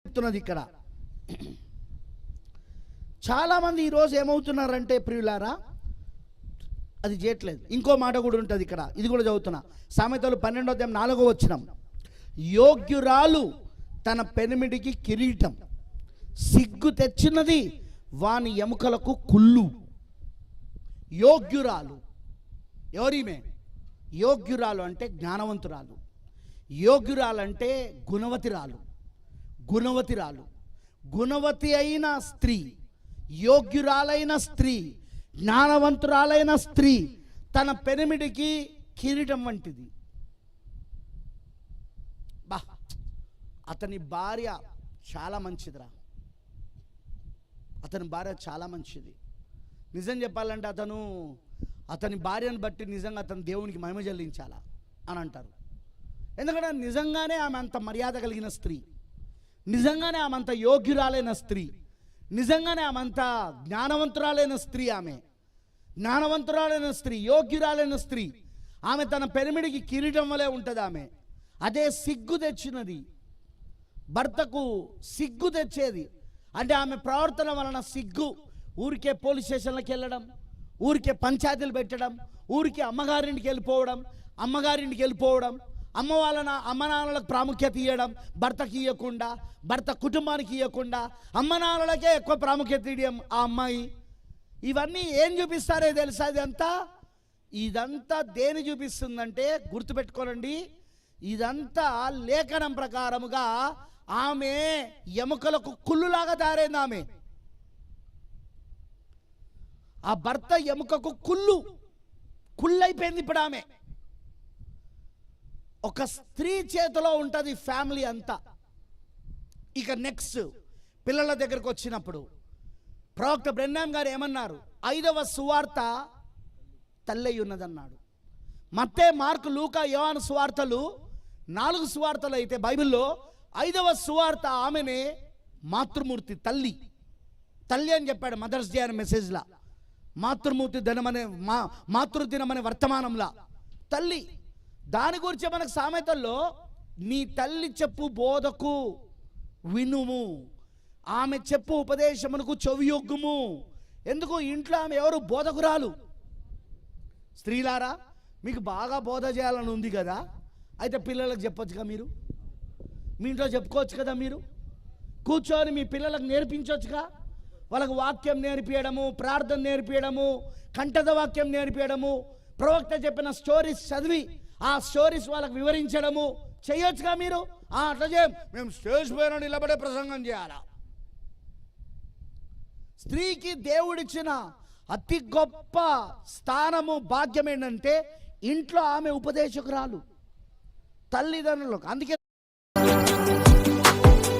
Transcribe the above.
చెప్తున్నది ఇక్కడ. చాలామంది ఈరోజు ఏమవుతున్నారంటే ప్రియులారా, అది చేయట్లేదు. ఇంకో మాట కూడా ఉంటుంది ఇక్కడ, ఇది కూడా చదువుతున్నా. సామెతలు 12:4 యోగ్యురాలు తన పెనిమిడికి కిరీటం, సిగ్గు తెచ్చినది వాని ఎముకలకు కుళ్ళు. యోగ్యురాలు ఎవరిమే? యోగ్యురాలు అంటే జ్ఞానవంతురాలు, యోగ్యురాలు అంటే గుణవతిరాలు. గుణవతి అయిన స్త్రీ, యోగ్యురాలైన స్త్రీ, జ్ఞానవంతురాలైన స్త్రీ తన పెనిమిడికి కిరీటం వంటిది. బా, అతని భార్య చాలా మంచిదిరా, అతని భార్య చాలా మంచిది. నిజం చెప్పాలంటే అతని భార్యను బట్టి నిజంగా అతను దేవునికి మహిమ చెల్లించాలా అని అంటారు. ఎందుకంటే నిజంగానే ఆమె అంత మర్యాద కలిగిన స్త్రీ, నిజంగానే ఆమె అంత యోగ్యురాలైన స్త్రీ, నిజంగానే ఆమె అంత జ్ఞానవంతురాలైన స్త్రీ. ఆమె జ్ఞానవంతురాలైన స్త్రీ, యోగ్యురాలైన స్త్రీ. ఆమె తన పెనిమిడికి కిరీటం వలె ఉంటుంది. ఆమె అదే సిగ్గు తెచ్చినది, భర్తకు సిగ్గు తెచ్చేది. అంటే ఆమె ప్రవర్తన వలన సిగ్గు. ఊరికే పోలీస్ స్టేషన్లకు వెళ్ళడం, ఊరికే పంచాయతీలు పెట్టడం, ఊరికే అమ్మగారింటికి వెళ్ళిపోవడం, అమ్మ నాన్నలకు ప్రాముఖ్యత ఇవ్వడం, భర్తకి ఇవ్వకుండా, భర్త కుటుంబానికి ఇవ్వకుండా అమ్మ నాన్నలకే ఎక్కువ ప్రాముఖ్యత ఇవ్వడం ఆ అమ్మాయి. ఇవన్నీ ఏం చూపిస్తారో తెలుసా? ఇదంతా దేని చూపిస్తుందంటే గుర్తుపెట్టుకోనండి, ఇదంతా లేఖనం ప్రకారముగా ఆమె ఎముకలకు కుళ్ళులాగా తయారైంది. ఆమె ఆ భర్త ఎముకకు కుళ్ళైపోయింది. ఇప్పుడు ఆమె ఒక స్త్రీ చేతిలో ఉంటుంది ఫ్యామిలీ అంతా. ఇక నెక్స్ట్ పిల్లల దగ్గరకు వచ్చినప్పుడు ప్రవక్త బ్రెన్నాం గారు ఏమన్నారు? 5వ సువార్త తల్లై ఉన్నదన్నాడు. మత్తయి, మార్కు, లూకా, యోహాను సువార్తలు 4 సువార్తలు అయితే బైబిల్లో 5వ సువార్త ఆమెనే మాతృమూర్తి, తల్లి అని చెప్పాడు మదర్స్ డే అనే మెసేజ్లా. మాతృమూర్తి దినమనే మాతృదినమనే వర్తమానంలా తల్లి. దాని గురించి మనకు సామెతల్లో నీ తల్లి చెప్పు బోధకు వినుము, ఆమె చెప్పు ఉపదేశమునకు చెవియొగ్గుము. ఎందుకు? ఇంట్లో ఆమె ఎవరు? బోధకురాలు. స్త్రీలారా, మీకు బాగా బోధ చేయాలని ఉంది కదా, అయితే పిల్లలకు చెప్పొచ్చుగా, మీరు మీ ఇంట్లో చెప్పుకోవచ్చు కదా, మీరు కూర్చొని మీ పిల్లలకు నేర్పించవచ్చుగా. వాళ్ళకు వాక్యం నేర్పించడము, ప్రార్థన నేర్పించడము, కంఠద వాక్యం నేర్పించడము, ప్రవక్త చెప్పిన స్టోరీస్ చదివి ఆ స్టోరీస్ వాళ్ళకు వివరించడము చేయొచ్చుగా మీరు. అట్లా చేయం, మేము స్టేజ్ పైన నిలబడే ప్రసంగం చేయాలా? స్త్రీకి దేవుడిచ్చిన అతి గొప్ప స్థానము, భాగ్యం ఏంటంటే ఇంట్లో ఆమె ఉపదేశకురాలు, తల్లిదండ్రులకు. అందుకే